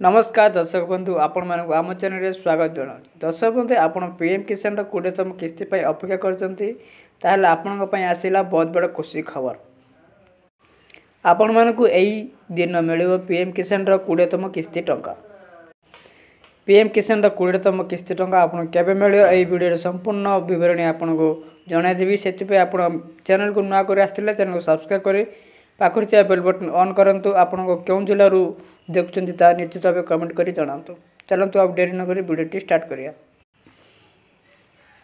नमस्कार दर्शक बंधु आपण मानक आम चैनल रे स्वागत जना दर्शक बंधु आपण पीएम किसान 20तम किस्ती पर अपेक्षा कर आसला बहुत बड़ खुशी खबर आपण मानक यही दिन मिल पीएम किसान 20तम किस्ती टंका पीएम किसान 20तम किस्ती टंका आपन केबे मिलियो एई वीडियो संपूर्ण विवरणी आपन को जणाई देबी सेति पे आपण चैनल को नुआ कर आस्थिले चैनल को सब्सक्राइब करी पाखुर थिया बेल बटन ऑन करंतु आपण को केउ जिल्ला रु देखुचंती ता निश्चित भाव कमेंट करी जणांतु चलंतु अब देरी न करी वीडियो स्टार्ट करिया।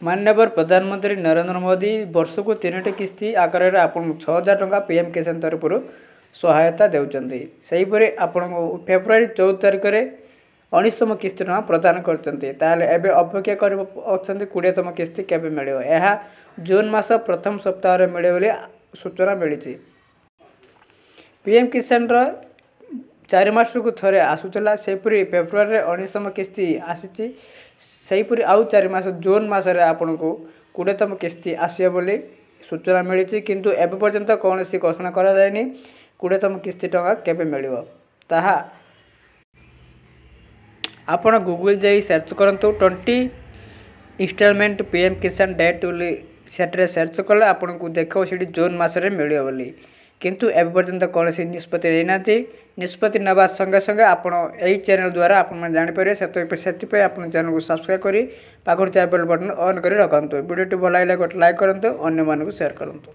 माननीय प्रधानमंत्री नरेंद्र मोदी वर्ष को 3टी किस्ती आकार रे आपण 6000 टंका पीएम किसान तरफ सहायता देउचंती सही परे आपण फेब्रुआरी 14 तारिख रे 19तम किस्ती टंका प्रदान करचंती ताले एबे अपेक्षा कर अछंती 20तम किस्ती केबे मिलियो एहा जून मास प्रथम सप्ताह रे मिले बोली सूचना मिली। पीएम किसान 4 मास को थरे आसुला सेपरी फेब्रुआरी 19तम किस्ती आसी सेहीपरी आउ 4 मास जून मास आपण को 20तम किस्ती आसिया बोली सूचना मिली किंतु एबे पर्यंत कौन सी घोषणा करा जायनी 20तम किस्ती टंका केबे मिलियो ताहा आपण गूगल जाई सर्च करंतु 20 इंस्टॉलमेंट पीएम किसान डेट बोली सेट्रे सर्च कले आपण को देखो सीडी जून मास रे मिलियो बोली किंतु एबे पर्यंत कौन सी निष्पत्ति लेना निष्पत्ति नवा संगे संगे आपण एई चैनल द्वारा आपण मन जानि परिबे सेति पे आपण चैनल को सब्सक्राइब करी पाखर बेल बटन ऑन करी रखंतु वीडियो भल लागले गोटे लाइक करंतु अन्य मानकु शेयर करंतु।